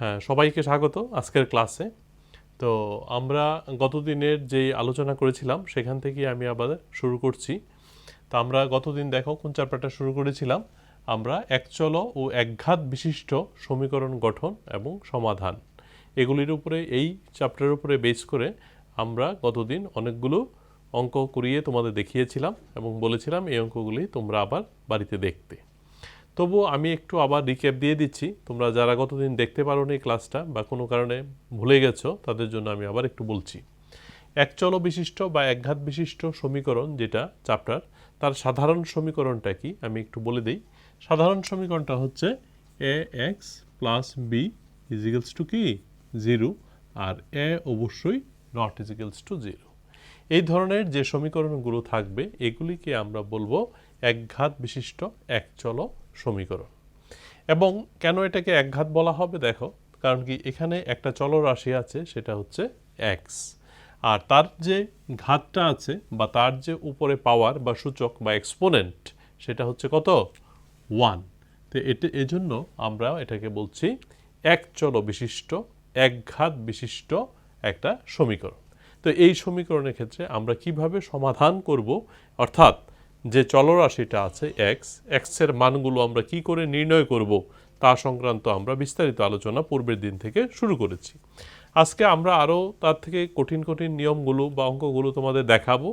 হ্যাঁ, সবাইকে স্বাগত আজকের ক্লাসে। তো আমরা গতদিনের যে আলোচনা করেছিলাম সেখান থেকে আমি আবার শুরু করছি। তো আমরা গতদিন দেখো কোন চ্যাপ্টারটা শুরু করেছিলাম, আমরা একচল ও একঘাত বিশিষ্ট সমীকরণ গঠন এবং সমাধান এগুলির উপরে, এই চ্যাপ্টারের উপরে বেস করে আমরা গতদিন অনেকগুলো অঙ্ক করিয়ে তোমাদের দেখিয়েছিলাম এবং বলেছিলাম এই অঙ্কগুলি তোমরা আবার বাড়িতে দেখতে। তবুও আমি একটু আবার রিক্যাপ দিয়ে দিচ্ছি, তোমরা যারা গতদিন দেখতে পারোনি ক্লাসটা বা কোনো কারণে ভুলে গেছো তাদের জন্য আমি আবার একটু বলছি। একচল বিশিষ্ট বা একঘাত বিশিষ্ট সমীকরণ যেটা চ্যাপ্টার, তার সাধারণ সমীকরণটা কি আমি একটু বলে দিই। সাধারণ সমীকরণটা হচ্ছে A X plus B equals to কি 0, আর এ অবশ্যই নট ইজিক্যালস টু 0। এই ধরনের যে সমীকরণগুলো থাকবে এগুলিকে আমরা বলবো একঘাত বিশিষ্ট একচল সমীকরণ। এবং কেন এটাকে একঘাত বলা হবে দেখো, কারণ কি এখানে একটা চলরাশি আছে সেটা হচ্ছে এক্স, আর তার যে ঘাতটা আছে বা তার যে উপরে পাওয়ার বা সূচক বা এক্সপোনেন্ট সেটা হচ্ছে কত 1। তো এটা এজন্য আমরা এটাকে বলছি একচল বিশিষ্ট একঘাত বিশিষ্ট একটা সমীকরণ। তো এই সমীকরণের ক্ষেত্রে আমরা কিভাবে সমাধান করব, অর্থাৎ যে চলরাশিটা আছে এক্সের মানগুলো আমরা কি করে নির্ণয় করব তা সংক্রান্ত আমরা বিস্তারিত আলোচনা পূর্বের দিন থেকে শুরু করেছি। আজকে আমরা আরও তার থেকে কঠিন কঠিন নিয়মগুলো বা অঙ্কগুলো তোমাদের দেখাবো,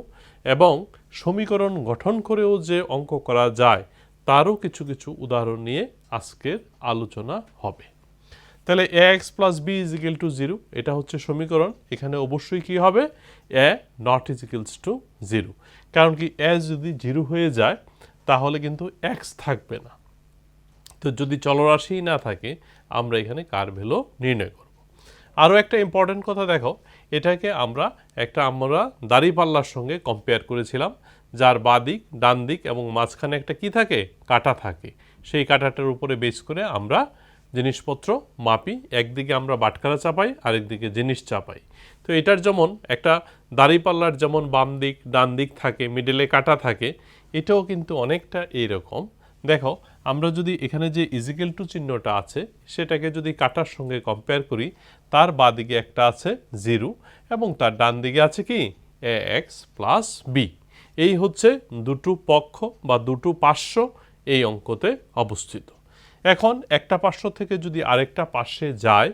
এবং সমীকরণ গঠন করেও যে অঙ্ক করা যায় তারও কিছু কিছু উদাহরণ নিয়ে আজকের আলোচনা হবে। তাহলে A X plus B is equal to 0, এটা হচ্ছে সমীকরণ। এখানে অবশ্যই কি হবে, A not is equals to 0, কারণ কি এ যদি 0 হয়ে যায় তাহলে কিন্তু এক্স থাকবে না। তো যদি চলরাশি না থাকে আমরা এখানে কার ভ্যালু নির্ণয় করব। আরও একটা ইম্পর্টেন্ট কথা দেখো, এটাকে আমরা দাঁড়িপাল্লার সঙ্গে কম্পেয়ার করেছিলাম, যার বাঁ দিক ডান দিক এবং মাঝখানে একটা কি থাকে, কাঁটা থাকে। সেই কাঁটাটার উপরে বেস করে আমরা জিনিসপত্র মাপি, একদিকে আমরা বাটখারা চাপাই আরেকদিকে জিনিস চাপাই। তো এটার যেমন একটা দাঁড়িপাল্লার যেমন বাম দিক ডান দিক থাকে, মিডলে কাঁটা থাকে, এটাও কিন্তু অনেকটা এইরকম। দেখো আমরা যদি এখানে যে ইজিক্যাল টু চিহ্নটা আছে সেটাকে যদি কাঁটার সঙ্গে কম্পেয়ার করি, তার বাঁ দিকে একটা আছে 0 এবং তার ডান দিকে আছে কি এ এক্স প্লাস বি। এই হচ্ছে দুটো পক্ষ বা দুটো পার্শ্ব এই অঙ্কতে অবস্থিত। এখন একটা পার্শ্ব থেকে যদি আরেকটা পার্শ্বে যায়,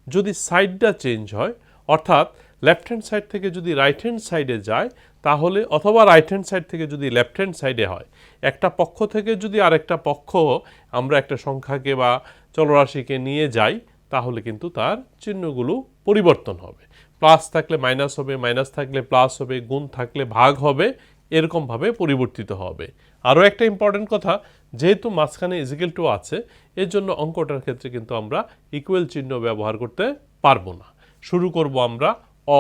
যদি সাইডটা চেঞ্জ হয়, অর্থাৎ লেফট হ্যান্ড সাইড থেকে যদি রাইট হ্যান্ড সাইডে যায় তাহলে, অথবা রাইট হ্যান্ড সাইড থেকে যদি লেফট হ্যান্ড সাইডে হয়, একটা পক্ষ থেকে যদি আরেকটা পক্ষ আমরা একটা সংখ্যাকে বা চলরাশিকে নিয়ে যাই তাহলে কিন্তু তার চিহ্নগুলো পরিবর্তন হবে। প্লাস থাকলে মাইনাস হবে, মাইনাস থাকলে প্লাস হবে, গুণ থাকলে ভাগ হবে, এরকমভাবে পরিবর্তিত হবে। আরও একটা ইম্পর্টেন্ট কথা, যেহেতু মাঝখানে ইজিক্যাল টু আছে এর জন্য অঙ্কটার ক্ষেত্রে কিন্তু আমরা ইকুয়াল চিহ্ন ব্যবহার করতে পারবো না। শুরু করব আমরা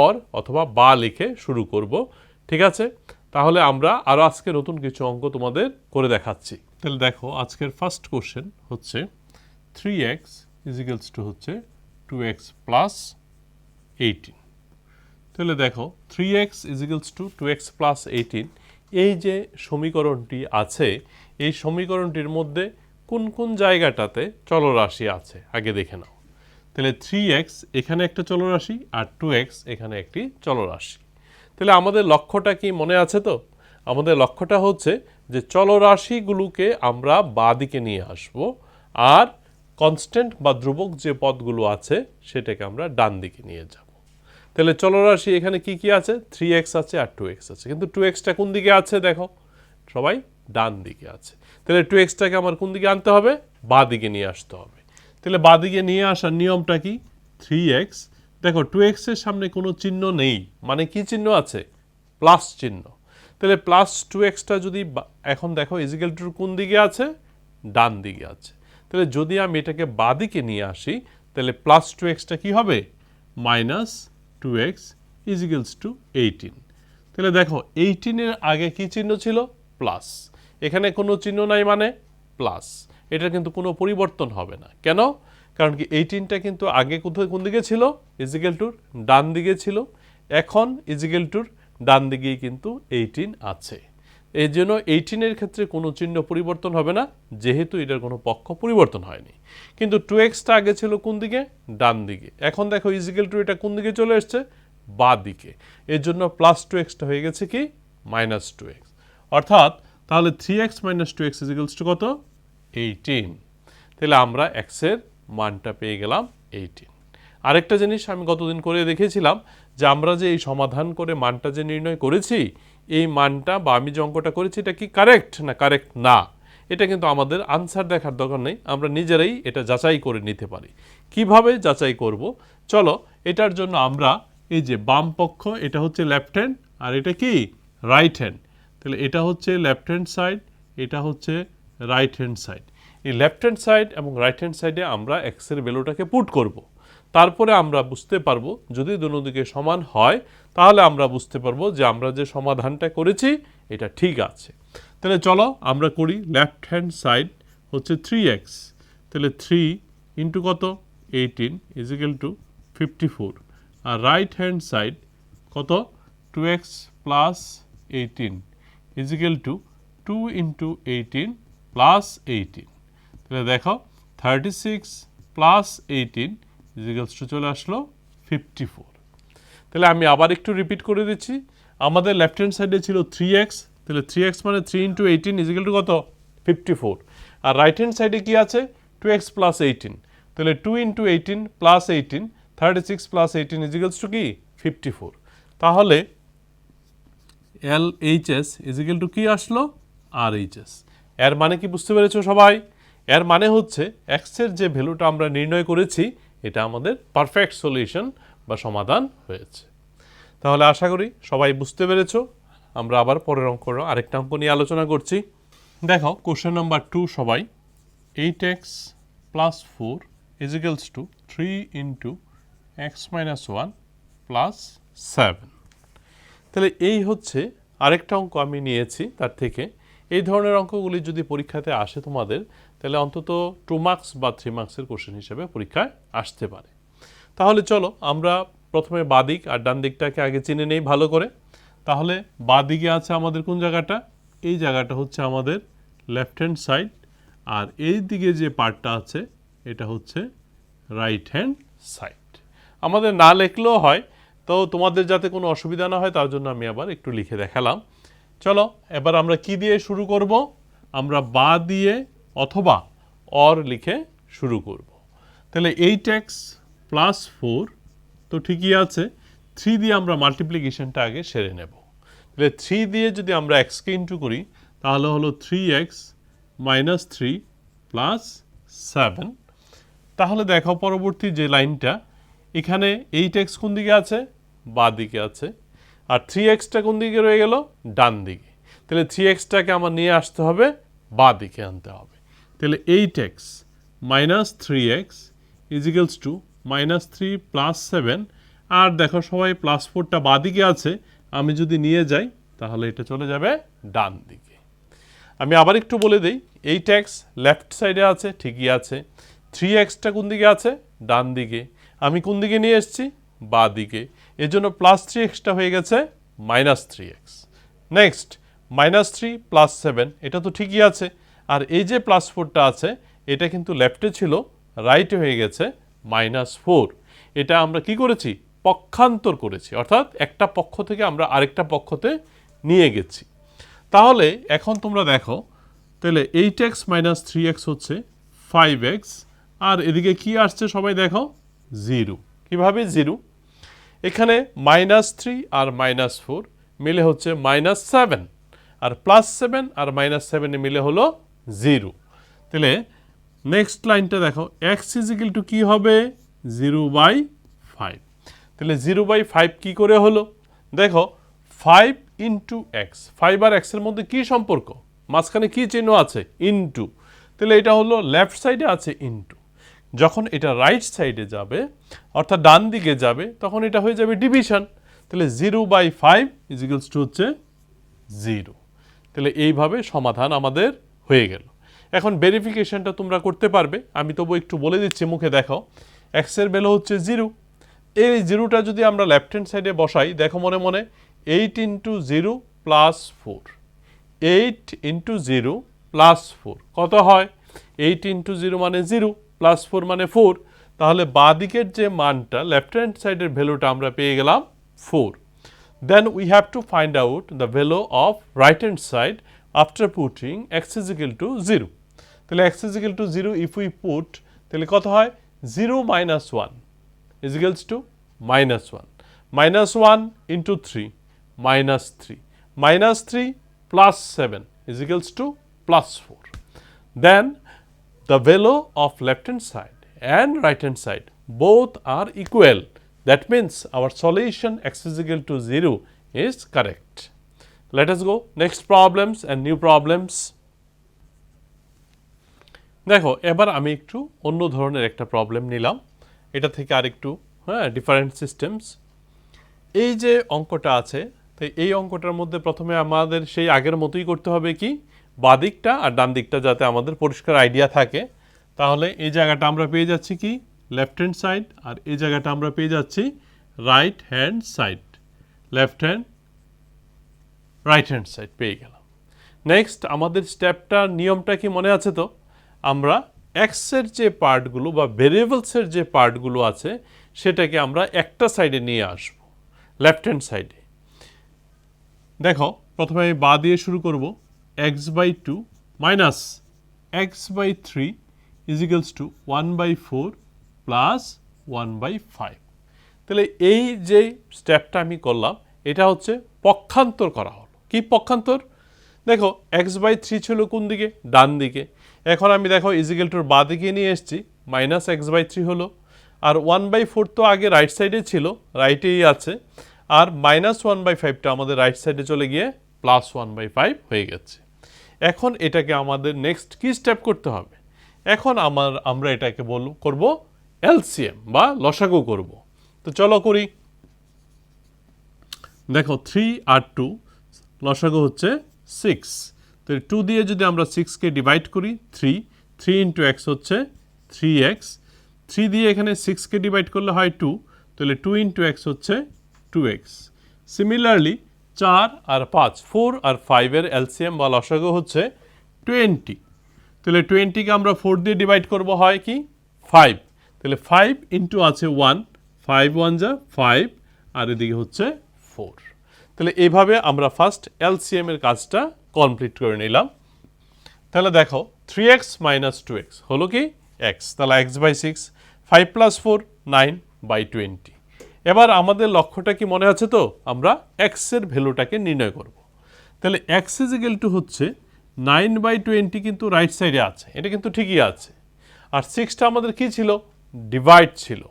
অর অথবা বা লিখে শুরু করব, ঠিক আছে? তাহলে আমরা আরও আজকে নতুন কিছু অঙ্ক তোমাদের করে দেখাচ্ছি। তাহলে দেখো আজকের ফার্স্ট কোশ্চেন হচ্ছে 3x ইজিক্যালস টু হচ্ছে 2x প্লাস 18। তাহলে দেখো 3x equals two 2x plus 18, এই যে সমীকরণটি আছে এই সমীকরণটির মধ্যে কোন কোন জায়গাটাতে চলরাশি আছে আগে দেখে নাও। তাহলে 3x এখানে একটা চলরাশি আর 2x এখানে একটি চলরাশি। তাহলে আমাদের লক্ষ্যটা কি মনে আছে তো? আমাদের লক্ষ্যটা হচ্ছে যে চলরাশিগুলোকে আমরা বাঁ দিকে নিয়ে আসব, আর কনস্ট্যান্ট বা ধ্রুবক যে পদগুলো আছে সেটাকে আমরা ডান দিকে নিয়ে যাব। তাহলে চলরাশি এখানে কি কি আছে, 3x আছে আর 2x আছে, কিন্তু 2xটা কোন দিকে আছে দেখো সবাই, ডান দিকে আছে। তাহলে 2xটাকে আমার কোন দিকে আনতে হবে, বাঁ দিকে নিয়ে আসতে হবে। তাহলে বাঁ দিকে নিয়ে আসার নিয়মটা কি, 3x, দেখো 2x এর সামনে কোনো চিহ্ন নেই, মানে কি চিহ্ন আছে, প্লাস চিহ্ন। তাহলে প্লাস 2xটা যদি এখন দেখো ইজিক্যাল টু কোন দিকে আছে, ডান দিকে আছে। তাহলে যদি আমি এটাকে বাঁ দিকে নিয়ে আসি তাহলে প্লাস 2xটা কি হবে, মাইনাস 2x ইজিক্যালস টু 18। তাহলে দেখো 18-এর আগে কি চিহ্ন ছিল, প্লাস, এখানে কোনো চিহ্ন নাই মানে প্লাস, এটা কিন্তু কোনো পরিবর্তন হবে না। কেন? কারণ কি 18টা কিন্তু আগে কোথায় কোন দিকে ছিল, ইজিক্যাল টুর ডান দিকে ছিল, এখন ইজিক্যাল টুর ডান দিকেই কিন্তু 18 আছে। এই জন্য 18 ক্ষেত্রে কোনো চিহ্ন পরিবর্তন হবে না, যেহেতু এটার কোনো পক্ষ পরিবর্তন হয়নি। কিন্তু 2x-টা আগে ছিল কোন দিকে? ডান দিকে। এখন দেখো ইজিক্যাল টু এটা কোন দিকে চলে এসছে? বাঁ দিকে। এর জন্য প্লাস 2x-টা হয়ে গেছে কি? Minus 2x। অর্থাৎ তাহলে 3x মাইনাস 2x ইজিক্যালস টু কত? 18। তাহলে আমরা x-এর মানটা পেয়ে গেলাম 18। আরেকটা জিনিস আমি গতদিন করে দেখেছিলাম যে আমরা যে এই সমাধান করে মানটা যে নির্ণয় করেছি, এই মানটা বা আমি যে অঙ্কটা করেছি এটা কি কারেক্ট না কারেক্ট না, এটা কিন্তু আমাদের আনসার দেখার দরকার নেই, আমরা নিজেরাই এটা যাচাই করে নিতে পারি। কিভাবে যাচাই করব? চলো, এটার জন্য আমরা এই যে বাম পক্ষ এটা হচ্ছে লেফট হ্যান্ড আর এটা কি রাইট হ্যান্ড, তাহলে এটা হচ্ছে লেফট হ্যান্ড সাইড, এটা হচ্ছে রাইট হ্যান্ড সাইড। এই লেফট হ্যান্ড সাইড এবং রাইট হ্যান্ড সাইডে আমরা এক্সের ভ্যালুটাকে পুট করব। তারপরে আমরা বুঝতে পারবো যদি দুনো দিকে সমান হয় তাহলে আমরা বুঝতে পারবো যে আমরা যে সমাধানটা করেছি এটা ঠিক আছে। তাহলে চলো আমরা করি। লেফট হ্যান্ড সাইড হচ্ছে 3x, তাহলে 3 ইন্টু কত? 18 ইজিক্যাল টু 54। আর রাইট হ্যান্ড সাইড কত? 2x plus 18 equal to 2 into 18 plus 18। তাহলে দেখো 36 প্লাস 18 ইজিক্যালস টু চলে আসলো 54। তাহলে আমি আবার একটু রিপিট করে দিচ্ছি। আমাদের লেফট হ্যান্ড সাইডে ছিল 3x, তাহলে 3x মানে 3 ইন্টু 18 ইজিক্যাল টু কত? 54। আর রাইট হ্যান্ড সাইডে কি আছে? 2x প্লাস 18, তাহলে 2 into 18 plus 18 36 plus 18 equals to কি? 54। তাহলে LHS ইজিক্যাল টু কি আসলো? RHS। এর মানে কি বুঝতে পেরেছো সবাই? এর মানে হচ্ছে এক্সের যে ভ্যালুটা আমরা নির্ণয় করেছি এটা আমাদের পারফেক্ট সলিউশন বা সমাধান হয়েছে। তাহলে আশা করি সবাই বুঝতে পেরেছো। আমরা আবার পরের অঙ্ক আরেকটা অঙ্ক নিয়ে আলোচনা করছি। দেখো কোশ্চেন নাম্বার 2 সবাই, 8x plus 4 equals to 3 into x minus 1 plus 7। তাহলে এই হচ্ছে আরেকটা অঙ্ক আমি নিয়েছি তার থেকে। এই ধরনের অঙ্কগুলি যদি পরীক্ষাতে আসে তোমাদের, তাহলে অন্তত 2 মার্কস বা 3 মার্কসের কোশ্চেন হিসেবে পরীক্ষায় আসতে পারে। তাহলে চলো আমরা প্রথমে বাঁ দিক আর ডান দিকটাকে আগে চিনে নেই ভালো করে। তাহলে বাঁ দিকে আছে আমাদের কোন জায়গাটা? এই জায়গাটা হচ্ছে আমাদের লেফট হ্যান্ড সাইড, আর এই দিকে যে পার্টটা আছে এটা হচ্ছে রাইট হ্যান্ড সাইড। আমাদের না লিখলেও হয়, তো তোমাদের যাতে কোনো অসুবিধা না হয় তার জন্য আমি আবার একটু লিখে দেখালাম। চলো এবার আমরা কি দিয়ে শুরু করব? আমরা বা দিয়ে অথবা অর লিখে শুরু করব। তাহলে 8x প্লাস 4 তো ঠিকই আছে, 3 দিয়ে আমরা মাল্টিপ্লিকেশনটা আগে সেরে নেব। তাহলে 3 দিয়ে যদি আমরা এক্সকে ইন্টু করি তাহলে হলো 3x মাইনাস 3 প্লাস 7। তাহলে দেখো পরবর্তী যে লাইনটা, এখানে 8x কোন দিকে আছে? বাঁ দিকে আছে। আর 3xটা কোন দিকে রয়ে গেল? ডান দিকে। তাহলে 3xটাকে আমার নিয়ে আসতে হবে বাঁ দিকে আনতে হবে। তাহলে 8x minus 3x equals to minus 3 plus 7। আর দেখো সবাই প্লাস 4টা বাঁ দিকে আছে, আমি যদি নিয়ে যাই তাহলে এটা চলে যাবে ডান দিকে। আমি আবার একটু বলে দিই, 8x লেফট সাইডে আছে ঠিকই আছে, 3xটা কোন দিকে আছে? ডান দিকে। আমি কোন দিকে নিয়ে এসেছি? বাঁ দিকে। এর জন্য প্লাস 3xটা হয়ে গেছে minus 3x। Next minus 3 plus 7 এটা তো ঠিকই আছে। আর এই যে প্লাস 4টা আছে এটা কিন্তু লেফটে ছিল, রাইটে হয়ে গেছে মাইনাস 4। এটা আমরা কি করেছি? পক্ষান্তর করেছি, অর্থাৎ একটা পক্ষ থেকে আমরা আরেকটা পক্ষতে নিয়ে গেছি। তাহলে এখন তোমরা দেখো, তাহলে 8x মাইনাস 3x হচ্ছে 5x, আর এদিকে কি আসছে সবাই দেখো? 0। কিভাবে 0? এখানে মাইনাস 3 আর মাইনাস 4 মিলে হচ্ছে মাইনাস 7, আর প্লাস 7 আর মাইনাস 7 মিলে হলো 0। তাহলে নেক্সট লাইনটা দেখো, x ইজিক্যাল টু কি হবে? 0/5। তাহলে 0/5 কি করে হলো? দেখো 5 ইন্টু এক্স, 5 আর এক্সের মধ্যে কি সম্পর্ক? মাঝখানে কি চিহ্ন আছে? ইন্টু। তাহলে এটা হলো লেফট সাইডে আছে ইন্টু, যখন এটা রাইট সাইডে যাবে অর্থাৎ ডান দিকে যাবে তখন এটা হয়ে যাবে ডিভিশন। তাহলে 0/5 ইজিক্যালস টু হচ্ছে 0। তাহলে এইভাবে সমাধান আমাদের হয়ে গেল। এখন ভেরিফিকেশনটা তোমরা করতে পারবে, আমি তবু একটু বলে দিচ্ছি মুখে দেখো। এক্সের ভ্যালু হচ্ছে 0, এই 0টা যদি আমরা লেফট হ্যান্ড সাইডে বসাই দেখো মনে মনে 8 ইন্টু 0 প্লাস 4, 8 ইন্টু 0 প্লাস 4 কত হয়? 8 ইন্টু 0 মানে 0 প্লাস 4 মানে 4। তাহলে বাঁ দিকের যে মানটা লেফট হ্যান্ড সাইডের ভ্যালুটা আমরা পেয়ে গেলাম 4। Then we have to find out the value of right hand side after putting x is equal to 0. তাহলে x is equal to 0 if we put তাহলে কত হয়? 0 minus 1 is equals to minus 1. Minus 1 into 3 minus 3. Minus 3 plus 7 is equals to plus 4. Then the value of left hand side and right hand side both are equal. That means our solution x is equal to 0 is correct. Let us go next problems and new problems. দেখো এবার আমি একটু অন্য ধরনের একটা problem নিলাম, এটা থেকে আরেকটু ডিফারেন্ট সিস্টেমস। এই যে অঙ্কটা আছে, তো এই অঙ্কটার মধ্যে প্রথমে আমাদের সেই আগের মতোই করতে হবে কি, বাঁ দিকটা আর ডান দিকটা যাতে আমাদের পরিষ্কার আইডিয়া থাকে। তাহলে এই জায়গাটা আমরা পেয়ে যাচ্ছি কি লেফট হ্যান্ড সাইড, আর এই জায়গাটা আমরা পেয়ে যাচ্ছি right hand side. Left hand right hand side পেয়ে গেলাম। নেক্সট আমাদের স্টেপটার নিয়মটা কি মনে আছে তো? আমরা এক্সের যে পার্টগুলো বা ভেরিয়েবলসের যে পার্টগুলো আছে সেটাকে আমরা একটা সাইডে নিয়ে আসব, লেফট হ্যান্ড সাইডে। দেখো প্রথমে আমি বাঁ দিয়ে শুরু করব। x/2 minus x/3 is equals two 1/4 plus 1/5। তাহলে এই যে স্টেপটা আমি করলাম এটা হচ্ছে পক্ষান্তর করা হলো। কি পক্ষান্তর? দেখো x/3 ছিল কোন দিকে? ডান দিকে। এখন আমি দেখো ইজিক্যাল টুর বাঁ দিকে নিয়ে এসেছি, মাইনাস x/3 হলো। আর 1/4 তো আগে রাইট সাইডে ছিল, রাইটেই আছে। আর মাইনাস 1/5টা আমাদের রাইট সাইডে চলে গিয়ে প্লাস 1/5 হয়ে গেছে। এখন এটাকে আমাদের নেক্সট কি স্টেপ করতে হবে? এখন আমরা এটাকে করব এলসিএম বা লসাগু করব। তো চলো করি। দেখো 3 আর 2 লসাগু হচ্ছে 6। তো 2 দিয়ে যদি আমরা 6কে ডিভাইড করি 3 ইন্টু এক্স হচ্ছে 3x। 3 দিয়ে এখানে 6কে ডিভাইড করলে হয় 2, তাহলে 2 ইন্টু এক্স হচ্ছে 2x। সিমিলারলি 4 আর 5, 4 আর 5-এর এলসিএম বা লসাগু হচ্ছে 20। তাহলে 20কে আমরা 4 দিয়ে ডিভাইড করব হয় কি 5। তাহলে 5 ইন্টু আছে 1, 5 1 যা 5, আর এদিকে হচ্ছে 4। তাহলে এইভাবে আমরা ফার্স্ট এলসিএম এর কাজটা কমপ্লিট করে নিলাম। তাহলে দেখো 3x মাইনাস 2x হলো কি x, তাহলে x/6, 5 প্লাস 4 9/20। এবার আমাদের লক্ষ্যটা কি মনে আছে তো? আমরা x এর ভ্যালুটাকে নির্ণয় করব। তাহলে x ইজ ইকুয়াল টু হচ্ছে 9/20, কিন্তু রাইট সাইডে আছে, এটা কিন্তু ঠিকই আছে। আর 6টা আমাদের কি ছিল? ডিভাইড ছিল।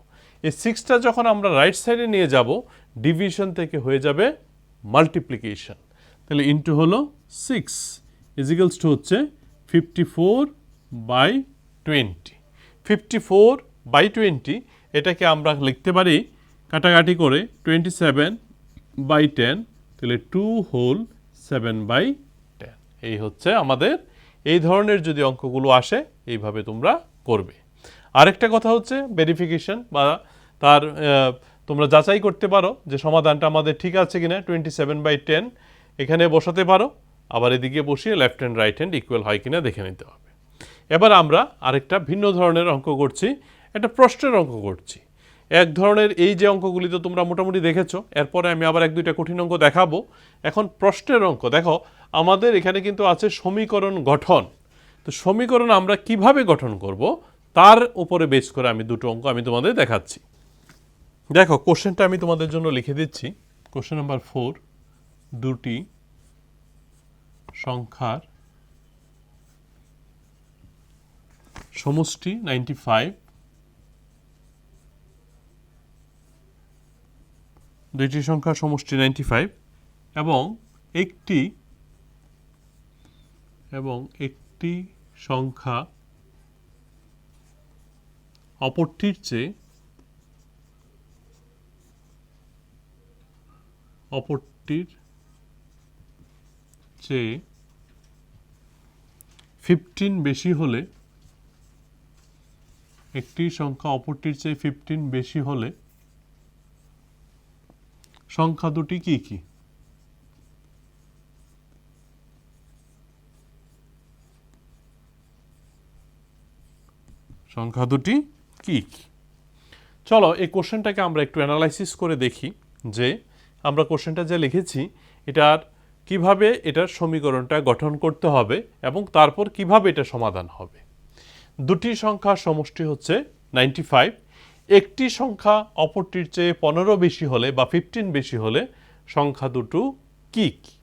এই 6টা যখন আমরা রাইট সাইডে নিয়ে যাব, ডিভিশন থেকে হয়ে যাবে মাল্টিপ্লিকেশন। তাহলে ইন্টু হলো 6 ইজ ইকুয়ালস টু হচ্ছে 54/20। 54/20 এটাকে আমরা লিখতে পারি কাটাকাটি করে 27/10, তাহলে 2 হোল 7/10। এই হচ্ছে আমাদের এই ধরনের যদি অঙ্কগুলো আসে এইভাবে তোমরা করবে। আরেকটা কথা হচ্ছে ভেরিফিকেশন বা তার তোমরা যাচাই করতে পারো যে সমাধানটা আমাদের ঠিক আছে কিনা। 27/10 এখানে বসাতে পারো, আবার এদিকে বসিয়ে left hand right hand equal হয় কিনা দেখে নিতে হবে। এবার আমরা আরেকটা ভিন্ন ধরনের অঙ্ক করছি, একটা প্রশ্নের অঙ্ক করছি। এক ধরনের এই যে অঙ্কগুলি তো তোমরা মোটামুটি দেখেছো, এরপরে আমি আবার 1-2টা কঠিন অঙ্ক দেখাবো। এখন প্রশ্নের অঙ্ক দেখো, আমাদের এখানে কিন্তু আছে সমীকরণ গঠন। তো সমীকরণ আমরা কিভাবে গঠন করব তার উপরে বেস করে আমি দুটো অঙ্ক আমি তোমাদের দেখাচ্ছি। দেখো কোশ্চেনটা আমি তোমাদের জন্য লিখে দিচ্ছি। কোশ্চেন নাম্বার 4, দুটি সংখ্যার সমষ্টি 95, দুইটি সংখ্যার সমষ্টি 95 এবং একটি সংখ্যা অপরটির চেয়ে 15 বেশি হলে, একটি সংখ্যা অপরটির চেয়ে 15 বেশি হলে সংখ্যা দুটি কি কি? সংখ্যা দুটি কি কি? চলো এই কোশ্চেনটাকে আমরা একটু অ্যানালাইসিস করে দেখি যে আমরা কোশ্চেনটা যে লিখেছি এটার কিভাবে এটার সমীকরণটা গঠন করতে হবে এবং তারপর কিভাবে এটা সমাধান হবে। দুটি সংখ্যার সমষ্টি হচ্ছে 95, একটি সংখ্যা অপরটির চেয়ে 15 বেশি হলে বা 15 বেশি হলে সংখ্যা দুটো কি কি?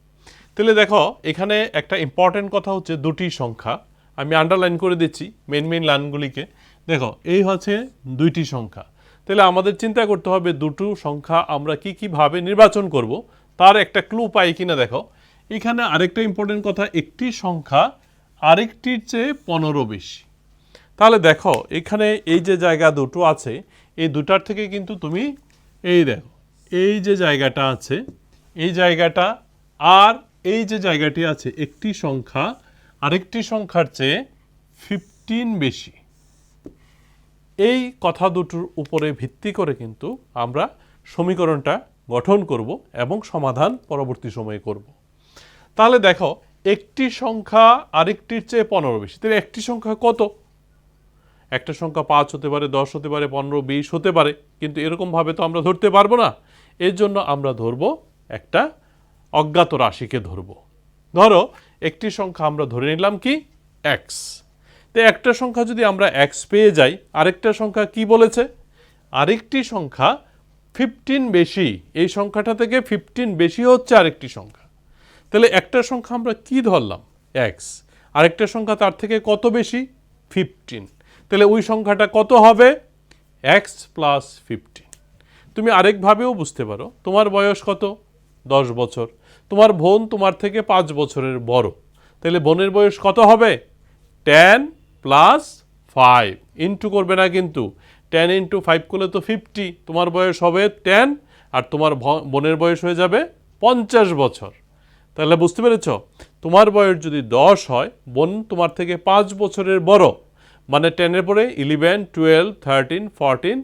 তাহলে দেখো এখানে একটা ইম্পর্টেন্ট কথা হচ্ছে দুটি সংখ্যা, আমি আন্ডারলাইন করে দিচ্ছি মেন লাইনগুলিকে। দেখো এই হচ্ছে দুইটি সংখ্যা, তাহলে আমাদের চিন্তা করতে হবে দুটো সংখ্যা আমরা কীভাবে নির্বাচন করব তার একটা ক্লু পাই কিনা। দেখো এখানে আরেকটা ইম্পর্টেন্ট কথা, একটি সংখ্যা আরেকটির চেয়ে 15 বেশি। তাহলে দেখো এখানে এই যে জায়গা দুটো আছে এই দুটার থেকে কিন্তু তুমি এই দেখো এই যে জায়গাটা আছে এই জায়গাটা আর এই যে জায়গাটি আছে একটি সংখ্যা আরেকটি সংখ্যার চেয়ে 15 বেশি, এই কথা দুটোর উপরে ভিত্তি করে কিন্তু আমরা সমীকরণটা গঠন করব এবং সমাধান পরবর্তী সময়ে করব। তাহলে দেখো একটি সংখ্যা আরেকটির চেয়ে 15 বেশি, তাহলে একটি সংখ্যা কত? একটা সংখ্যা 5 হতে পারে, 10 হতে পারে, 15, 20 হতে পারে, কিন্তু এরকমভাবে তো আমরা ধরতে পারবো না। এর জন্য আমরা ধরব একটা অজ্ঞাত রাশিকে ধরব। ধরো একটি সংখ্যা আমরা ধরে নিলাম কি x, তো একটা সংখ্যা যদি আমরা x পেয়ে যাই, আরেকটা সংখ্যা কি বলেছে? আরেকটি সংখ্যা 15 বেশি, এই সংখ্যাটা থেকে 15 বেশি হচ্ছে আরেকটি সংখ্যা। তাহলে একটা সংখ্যা আমরা কি ধরলাম x, আরেকটা সংখ্যা তার থেকে কত বেশি 15, তাহলে ওই সংখ্যাটা কত হবে x প্লাস 15। তুমি আরেকভাবেও বুঝতে পারো, তোমার বয়স কত 10 বছর, তোমার বোন তোমার থেকে 5 বছরের বড়, তাহলে বোনের বয়স কত হবে 10 প্লাস 5, ইন্টু করবে না কিন্তু 10 ইন্টু 5 করলে তো 50, তোমার বয়স হবে 10 আর তোমার বোনের বয়স হয়ে যাবে 50 বছর। তাহলে বুঝতে পেরেছ, তোমার বয়স যদি 10 হয়, বোন তোমার থেকে 5 বছরের বড়, মানে 10-এর পরে 11, 12, 13, 14,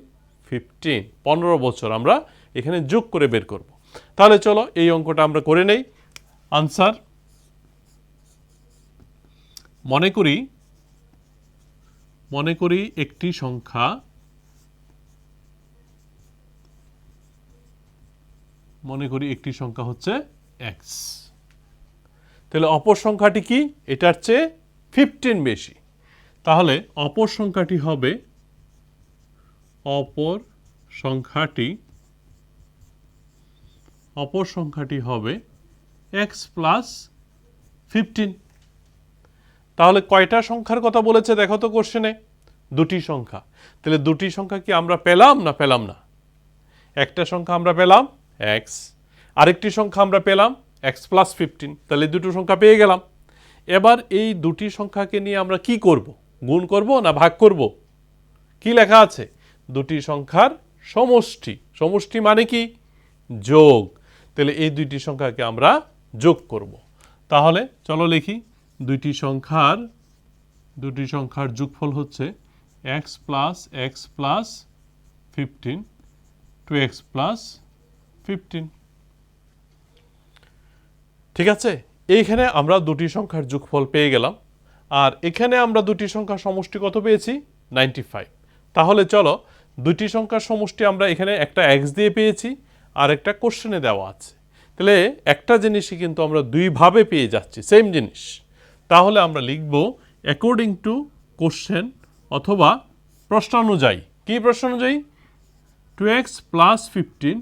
15, 15 বছর আমরা এখানে যোগ করে বের করব। তাহলে চলো এই অঙ্কটা আমরা করে নেই। আনসার, মনে করি একটি সংখ্যা হচ্ছে x, তাহলে অপর সংখ্যাটি কি এটার চেয়ে 15 বেশি, তাহলে অপর সংখ্যাটি হবে x প্লাস 15। তাহলে কয়টা সংখ্যার কথা বলেছে দেখো তো কোশ্চেনে? দুটি সংখ্যা। তাহলে দুটি সংখ্যা কি আমরা পেলাম না পেলাম না? একটা সংখ্যা আমরা পেলাম x, আরেকটি সংখ্যা আমরা পেলাম x প্লাস 15, তাহলে দুটো সংখ্যা পেয়ে গেলাম। এবার এই দুটি সংখ্যাকে নিয়ে আমরা কি করব? গুণ করব না ভাগ করব? কি লেখা আছে? দুটি সংখ্যার সমষ্টি। সমষ্টি মানে কি? যোগ। তাহলে এই দুইটি সংখ্যাকে আমরা যোগ করব। তাহলে চলো লিখি, দুটি সংখ্যার যোগফল হচ্ছে x প্লাস 15 2x প্লাস 15। ঠিক আছে, এইখানে আমরা দুটি সংখ্যার যোগফল পেয়ে গেলাম, আর এখানে আমরা দুটি সংখ্যার সমষ্টি কত পেয়েছি 95। তাহলে চলো দুটি সংখ্যার সমষ্টি আমরা এখানে একটা x দিয়ে পেয়েছি আর একটা কোশ্চেনে দেওয়া আছে, তাহলে একটা জিনিসই কিন্তু আমরা দুইভাবে পেয়ে যাচ্ছি, সেম জিনিস। তাহলে আমরা লিখব অ্যাকর্ডিং টু কোশ্চেন অথবা প্রশ্নানুযায়ী। কি প্রশ্নানুযায়ী? 2x প্লাস 15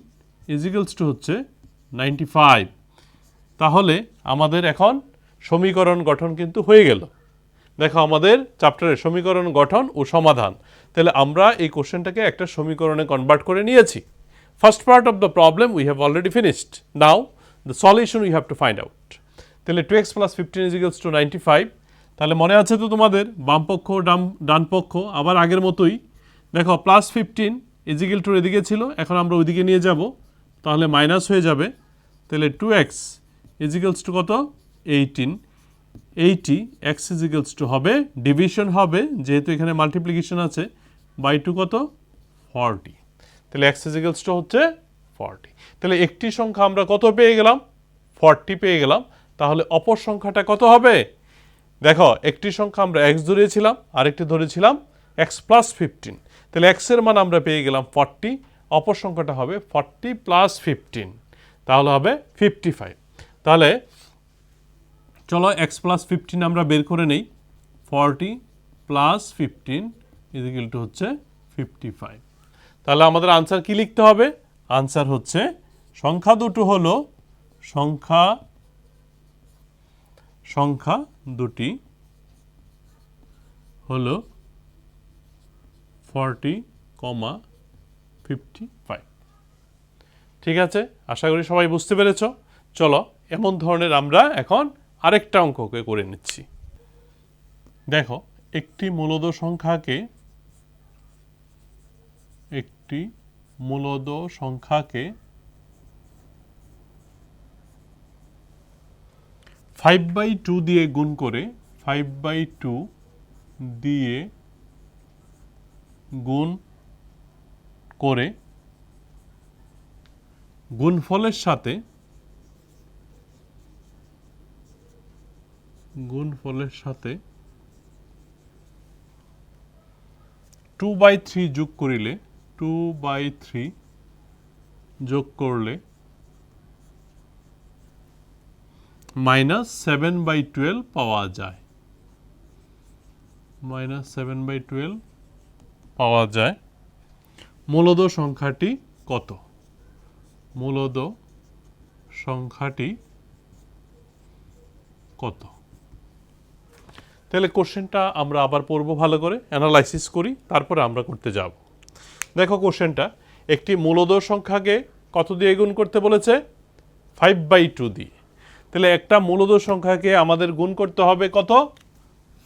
ইজিক্যালস টু হচ্ছে 95। তাহলে আমাদের এখন সমীকরণ গঠন কিন্তু হয়ে গেল। দেখো আমাদের চ্যাপ্টারের সমীকরণ গঠন ও সমাধান, তাহলে আমরা এই কোশ্চেনটাকে একটা সমীকরণে কনভার্ট করে নিয়েছি। First part of the problem we have already finished, now the solution we have to find out. তাহলে 2x প্লাস 15 ইজিক্যালস টু 95। তাহলে মনে আছে তো তোমাদের বাম পক্ষ ডান পক্ষ আবার আগের মতোই। দেখো প্লাস 15 ইজিক্যাল টু এদিকে ছিল, এখন আমরা ওইদিকে নিয়ে যাব, তাহলে মাইনাস হয়ে যাবে। তাহলে 2x ইজিক্যালস টু কত 18, 80 x ইজিক্যালস টু হবে ডিভিশন হবে, যেহেতু এখানে মাল্টিপ্লিকেশন আছে, বাই টু কত 40। তাহলে x ইজিক্যালস টু হচ্ছে 40। তাহলে একটি সংখ্যা আমরা কত পেয়ে গেলাম 40 পেয়ে গেলাম। তাহলে অপর সংখ্যাটা কত হবে? দেখো একটি সংখ্যা আমরা x ধরেছিলাম, আরেকটি ধরেছিলাম এক্স প্লাস 15, তাহলে এক্সের মান আমরা পেয়ে গেলাম 40, অপর সংখ্যাটা হবে 40 প্লাস 15, তাহলে হবে 55। তাহলে চলো এক্স প্লাস 15 আমরা বের করে নেই। 40 প্লাস 15 ইকুয়াল টু হচ্ছে 55। তাহলে আমাদের আনসার কি লিখতে হবে? আনসার হচ্ছে সংখ্যা দুটো হলো সংখ্যা দুটি হলো 40, 55। ঠিক আছে, আশা করি সবাই বুঝতে পেরেছ। চলো এমন ধরনের আমরা এখন আরেকটা অঙ্ককে করে নিচ্ছি। দেখো, একটি মূলদ সংখ্যাকে 5/2 দিয়ে গুণ করে 5/2 দিয়ে গুণ করে গুণফলের সাথে 2/3 যোগ করিলে 2/3 যোগ করলে -7/12 পাওয়া যায়। -7/12 পাওয়া যায়। মূলদ সংখ্যাটি কত? মূলদ সংখ্যাটি কত? তাহলে কোশ্চেনটা আমরা আবার পড়ব, ভালো করে অ্যানালাইসিস করি, তারপরে আমরা করতে যাব। দেখো কোশ্চেনটা, একটি মূলদ সংখ্যাকে কত দিয়ে গুণ করতে বলেছে? 5/2 দিয়ে। তাহলে একটা মূলদ সংখ্যাকে আমাদের গুণ করতে হবে কত?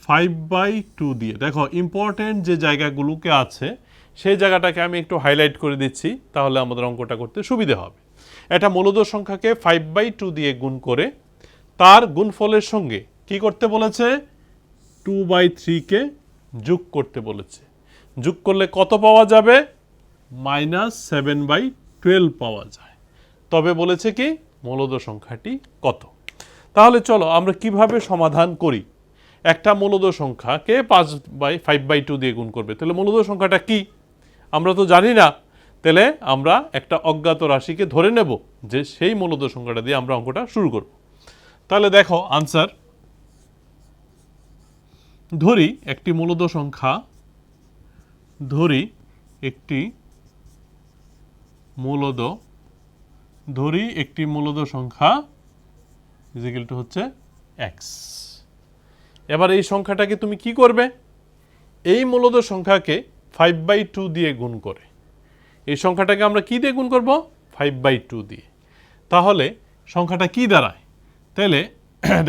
5/2 দিয়ে। দেখো ইম্পর্টেন্ট যে জায়গাগুলোকে আছে সেই জায়গাটাকে আমি একটু হাইলাইট করে দিচ্ছি, তাহলে আমাদের অঙ্কটা করতে সুবিধে হবে। একটা মূলদ সংখ্যাকে 5/2 দিয়ে গুণ করে তার গুণফলের সঙ্গে কি করতে বলেছে? 2/3 যোগ করতে বলেছে। যোগ করলে কত পাওয়া যাবে? -7/12 পাওয়া যায়। তবে বলেছে কি মূলদ সংখ্যাটি কত। তাহলে চলো আমরা কিভাবে সমাধান করি। একটা মূলদ সংখ্যাকে 5/2 দিয়ে গুণ করবে, তাহলে মূলদ সংখ্যাটা কি আমরা তো জানি না। তাহলে আমরা একটা অজ্ঞাত রাশিকে ধরে নেব যে সেই মূলদ সংখ্যাটা দিয়ে আমরা অঙ্কটা শুরু করব। তাহলে দেখো আনসার, ধরি একটি মূলদ সংখ্যা, ধরি একটি মূলদ সংখ্যা ইকুয়াল টু হচ্ছে এক্স। এবার এই সংখ্যাটাকে তুমি কি করবে? এই মূলদ সংখ্যাকে 5/2 দিয়ে গুণ করে, এই সংখ্যাটাকে আমরা কি দিয়ে গুণ করব? 5/2 দিয়ে। তাহলে সংখ্যাটা কি দাঁড়ায়? তাহলে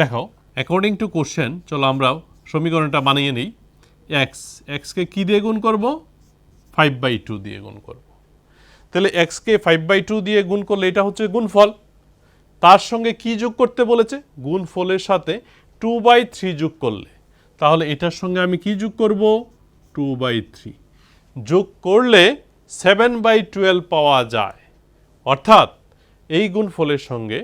দেখো, অ্যাকর্ডিং টু কোশ্চেন, চলো আমরা সমীকরণটা বানিয়ে নিই। এক্সকে কি দিয়ে গুণ করব? 5/2 দিয়ে গুণ করব। তাহলে এক্সকে 5/2 দিয়ে গুণ করলে এটা হচ্ছে গুণফল। তার সঙ্গে কি যোগ করতে বলেছে? গুণফলের সাথে 2/3 যোগ করলে, তাহলে এটার সঙ্গে আমি কি যোগ করব? 2/3 যোগ করলে 7/12 পাওয়া যায়। অর্থাৎ এই গুণফলের সঙ্গে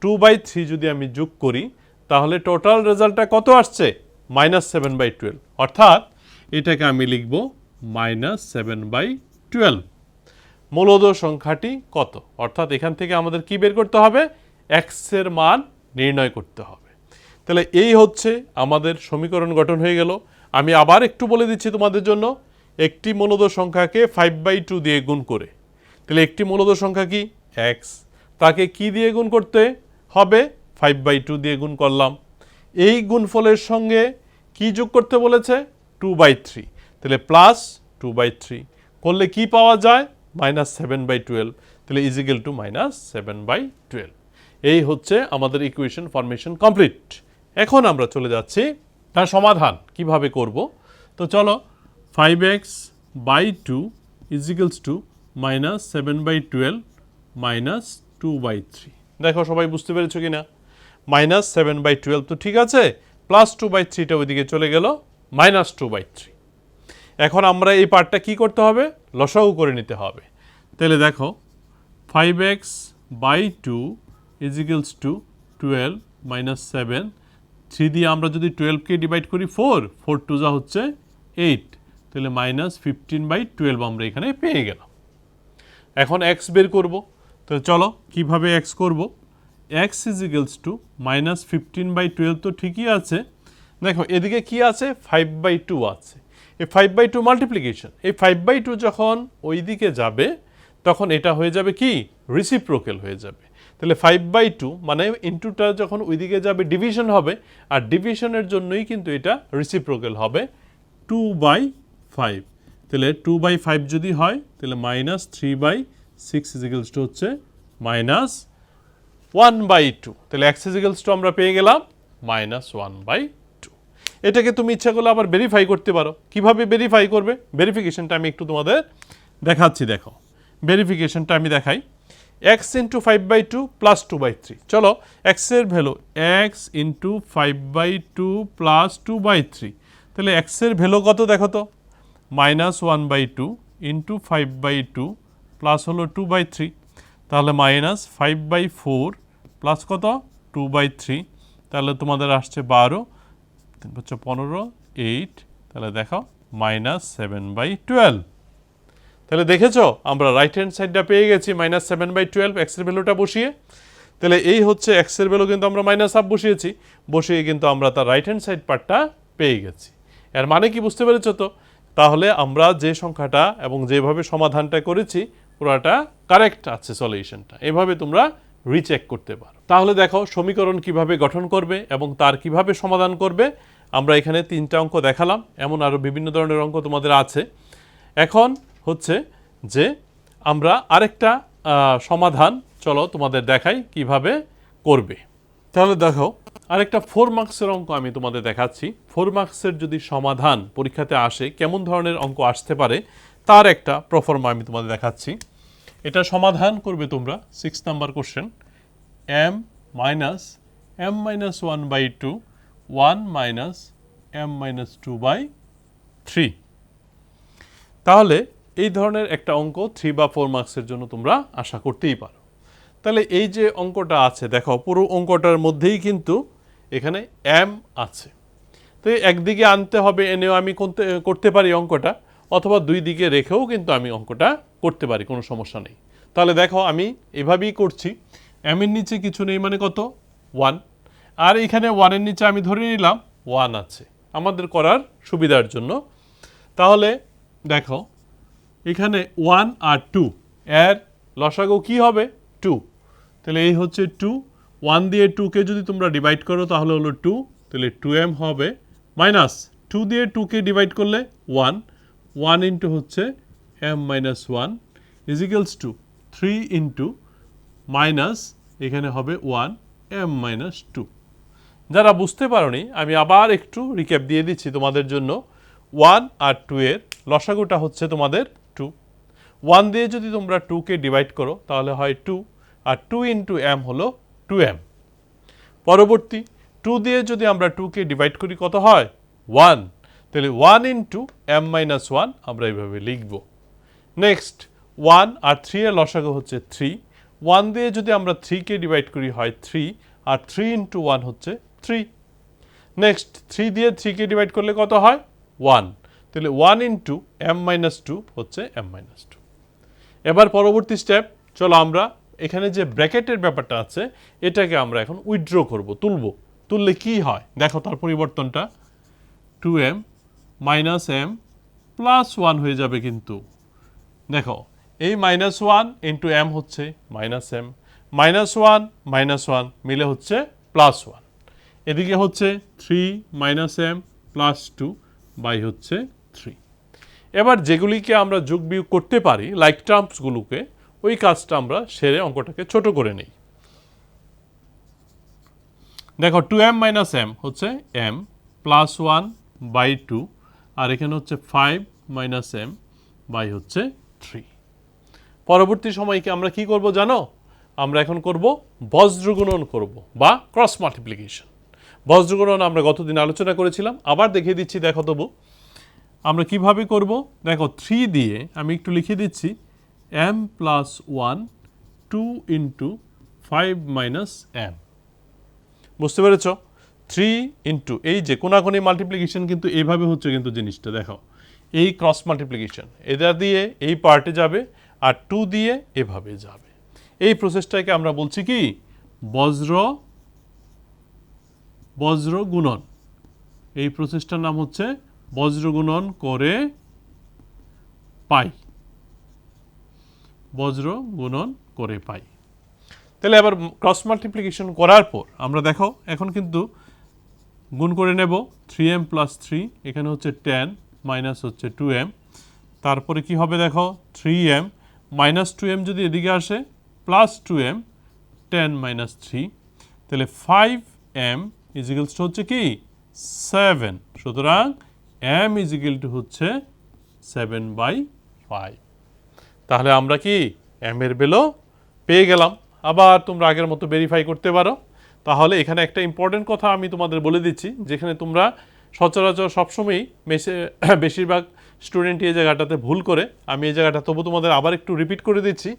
2/3 যদি আমি যোগ করি তাহলে টোটাল রেজাল্টটা কত আসছে? -7/12। অর্থাৎ এটাকে আমি লিখব -7/12। মূলদ সংখ্যাটি কত? অর্থাৎ এখান থেকে আমাদের কি বের করতে হবে? এক্স এর মান নির্ণয় করতে হবে। তাহলে এই হচ্ছে আমাদের সমীকরণ গঠন হয়ে গেল। আমি আবার একটু বলে দিচ্ছি তোমাদের জন্য, একটি মূলদ সংখ্যাকে 5/2 দিয়ে গুণ করে, তাহলে একটি মূলদ সংখ্যা কি? এক্স, তাকে কি দিয়ে গুণ করতে হবে? 5/2 দিয়ে গুণ করলাম। এই গুণফলের সঙ্গে কি যোগ করতে বলেছে? 2/3, তাহলে প্লাস 2/3 করলে কি পাওয়া যায়? -7/12, তাহলে ইজিক্যাল টু -7/12। এই হচ্ছে আমাদের ইকুয়েশন ফরমেশন কমপ্লিট। এখন আমরা চলে যাচ্ছি তার সমাধান কিভাবে করব। তো চলো, 5x/2 ইজিক্যালস টু -7/12 -2/3। দেখো সবাই বুঝতে পেরেছো কিনা? -7/12 তো ঠিক আছে, প্লাস 2/3টা ওইদিকে চলে গেল -2/3। এখন আমরা এই পার্টটা কি করতে হবে? লসাগু করে নিতে হবে। তাহলে দেখো 5x/2 ইজিক্যালস টু 12 -7, 3 দিয়ে আমরা যদি 12কে ডিভাইড করি 4 2 যা হচ্ছে 8, তাহলে -15/12 আমরা এখানে পেয়ে গেলাম। এখন এক্স বের করব, তো চলো কিভাবে এক্স করব। এক্স ইজ ইকুয়ালস টু -15/12 তো ঠিকই আছে, দেখো এদিকে কি আছে 5/2 আছে, এই 5/2 মাল্টিপ্লিকেশন, এই 5/2 যখন ওই দিকে যাবে তখন এটা হয়ে যাবে কি রিসিপ্রোকাল হয়ে যাবে। তাহলে 5/2 মানে ইনটুটা যখন ওইদিকে যাবে ডিভিশন হবে, আর ডিভিশনের জন্যই কিন্তু এটা রিসিপ্রোকাল হবে 2/5। তাহলে 2/5 যদি হয় তাহলে -3/6 ইজিক্যালস টু হচ্ছে -1/2। তাহলে x ইজিক্যালস টু আমরা পেয়ে গেলাম -1/2। এটাকে তুমি ইচ্ছা করলে আবার ভেরিফাই করতে পারো। কিভাবে ভেরিফাই করবে, ভেরিফিকেশনটা আমি একটু তোমাদের দেখাচ্ছি। দেখো ভেরিফিকেশনটা আমি দেখাই। x ইন্টু 5/2 প্লাস 2/3, চলো x এর ভ্যালু x ইন্টু 5/2 প্লাস 2/3, তাহলে x এর ভ্যালু কত দেখো তো, -1/2 ইন্টু 5/2 প্লাস হলো 2/3, তাহলে -5/4 প্লাস কত 2/3, তাহলে তোমাদের আসছে 12, 15, 8, তাহলে দেখো -7/12। তাহলে দেখেছো আমরা রাইট হ্যান্ড সাইডটা পেয়ে গেছি -7/12 এক্স এর ভ্যালুটা বসিয়ে। তাহলে এই হচ্ছে এক্স এর ভ্যালু কিন্তু আমরা -1/2 বসিয়েছি, বসিয়ে কিন্তু আমরা তার রাইট হ্যান্ড সাইড পার্টটা পেয়ে গেছি। এর মানে কি বুঝতে পেরেছো তো? তাহলে আমরা যে সংখ্যাটা এবং যেভাবে সমাধানটা করেছি পুরাটা কারেক্ট আছে সলিউশনটা, এভাবে তোমরা রিচেক করতে পারো। তাহলে দেখো সমীকরণ কিভাবে গঠন করবে এবং তার কিভাবে সমাধান করবে। আমরা এখানে 3টা অঙ্ক দেখালাম, এমন আরও বিভিন্ন ধরনের অঙ্ক তোমাদের আছে। এখন হচ্ছে যে আমরা আরেকটা সমাধান চলো তোমাদের দেখাই কিভাবে করবে। তাহলে দেখো আরেকটা 4 মার্কসের অঙ্ক আমি তোমাদের দেখাচ্ছি। 4 মার্কসের যদি সমাধান পরীক্ষাতে আসে কেমন ধরনের অঙ্ক আসতে পারে তার একটা প্রফর্মা আমি তোমাদের দেখাচ্ছি। এটা সমাধান করবে তোমরা 6 number question, m - m-1/2 1 - m-2/3। তাহলে এই ধরনের একটা অঙ্ক 3 বা 4 মার্কসের জন্য তোমরা আশা করতেই পারো। তাহলে এই যে অঙ্কটা আছে দেখো পুরো অঙ্কটার মধ্যেই কিন্তু এখানে m আছে, তো একদিকে আনতে হবে এনেও আমি করতে পারি অঙ্কটা, অথবা দুই দিকে রেখেও কিন্তু আমি অঙ্কটা করতে পারি, কোনো সমস্যা নেই। তাহলে দেখো আমি এভাবেই করছি, m এর নিচে কিছু নেই মানে কত 1, আর এখানে 1 এর নিচে আমি ধরে নিলাম 1 আছে আমাদের করার সুবিধার জন্য। তাহলে দেখো এখানে 1 আর 2 এর লসাগু কি হবে 2, তাহলে এই হচ্ছে 2, 1 দিয়ে 2কে যদি তোমরা ডিভাইড করো তাহলে হলো 2, তাহলে 2m হবে মাইনাস 2 দিয়ে 2কে ডিভাইড করলে 1, 1 ইন্টু হচ্ছে m-1 ইজিক্যালস টু 3 ইন্টু মাইনাস এখানে হবে 1 m-2। যারা বুঝতে পারোনি আমি আবার একটু রিক্যাপ দিয়ে দিচ্ছি তোমাদের জন্য। 1 আর 2 এর লসাগুটা হচ্ছে তোমাদের 2, 1 দিয়ে যদি তোমরা 2কে ডিভাইড করো তাহলে হয় 2, আর 2 ইন্টু m হলো 2m। পরবর্তী 2 দিয়ে যদি আমরা 2কে ডিভাইড করি কত হয় 1, তাহলে 1 ইন্টু m-1 আমরা এইভাবে লিখব। নেক্সট 1 আর 3 এর লসাগু হচ্ছে 3, 1 দিয়ে যদি আমরা 3কে ডিভাইড করি হয় 3, আর 3 ইন্টু 1 হচ্ছে 3। নেক্সট 3 দিয়ে 3কে ডিভাইড করলে কত হয় 1, তাহলে 1 ইন্টু m-2 হচ্ছে m-2। এবার পরবর্তী স্টেপ, চলো আমরা এখানে যে ব্র্যাকেটের ব্যাপারটা আছে এটাকে আমরা এখন উইথড্র করব, তুললে কি হয় দেখো তার পরিবর্তনটা 2m - m প্লাস 1 হয়ে যাবে। কিন্তু দেখো এই -1 ইন্টু m হচ্ছে -m, -1 -1 মিলে হচ্ছে +1, এদিকে হচ্ছে 3 - m প্লাস 2 বাই হচ্ছে 3। এবার যেগুলিকে আমরা যোগ বিয়োগ করতে পারি লাইক টার্মসগুলোকে, ওই কাজটা আমরা সেরে অঙ্কটাকে ছোট করে নেই। দেখো 2m - m হচ্ছে m প্লাস 1 বাই 2, আর এখানে হচ্ছে 5 - m বাই হচ্ছে 3। পরবর্তী সময়কে আমরা কি করব জানো, আমরা এখন করব বজ্রগুণন করব বা ক্রস মাল্টিপ্লিকেশন। বজ্রগুণন আমরা গতদিন আলোচনা করেছিলাম, আবার দেখিয়ে দিচ্ছি দেখো তবু আমরা কিভাবে করব। দেখো 3 দিয়ে আমি একটু লিখে দিচ্ছি m প্লাস 1 2 ইন্টু 5 - m। বুঝতে পেরেছ? 3 ইন্টু এই যে কোনাকুনি মাল্টিপ্লিকেশন কিন্তু এইভাবে হচ্ছে কিন্তু জিনিসটা দেখো এই ক্রস মাল্টিপ্লিকেশন, এটা দিয়ে এই পার্টে যাবে আর 2 দিয়ে এভাবে যাবে। এই প্রসেসটাকে আমরা বলছি কি বজ্র গুণন। এই প্রসেসটার নাম হচ্ছে বজ্র গুণন করে পাই। বজ্র গুণন করে পাই। তাহলে আবার ক্রস মাল্টিপ্লিকেশন করার পর আমরা দেখো এখন কিন্তু গুণ করে নেব 3m প্লাস 3, এখানে হচ্ছে 10 মাইনাস হচ্ছে 2m, তারপরে কি হবে দেখো 3m মাইনাস 2m যদি এদিকে আসে প্লাস 2m 10 মাইনাস 3, তাহলে 5m ইজিক্যালস টু হচ্ছে কি 7। সুতরাং m ইজিক্যাল টু হচ্ছে 7/5। তাহলে আমরা কি m এর ভ্যালু পেয়ে গেলাম। আবার তোমরা আগের মতো ভেরিফাই করতে পারো। তাহলে এখানে একটা ইম্পর্টেন্ট কথা আমি তোমাদের বলে দিচ্ছি, যেখানে তোমরা সচরাচর সবসময়ই বেশিরভাগ স্টুডেন্টই এই জায়গাটাতে ভুল করে, আমি এই জায়গাটা তবু তোমাদের আবার একটু রিপিট করে দিচ্ছি।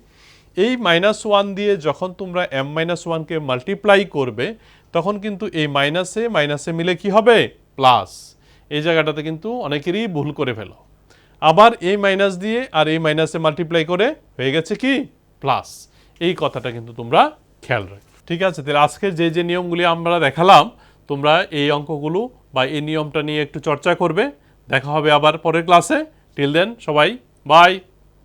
এই -1 দিয়ে যখন তোমরা m-1কে মাল্টিপ্লাই করবে তখন কিন্তু এই মাইনাসে মিলে কি হবে প্লাস। এই জায়গাটাতে কিন্তু অনেকেরই ভুল করে ফেলো। আবার এই মাইনাস দিয়ে আর এই মাইনাসে মাল্টিপ্লাই করে হয়ে গেছে কি প্লাস। এই কথাটা কিন্তু তোমরা খেয়াল রাখবে। ঠিক আছে, তাহলে আজকের যে নিয়মগুলি আমরা দেখালাম তোমরা এই অঙ্কগুলো বা এই নিয়মটা নিয়ে একটু চর্চা করবে। দেখা হবে আবার পরের ক্লাসে। টিল দেন সবাই বাই।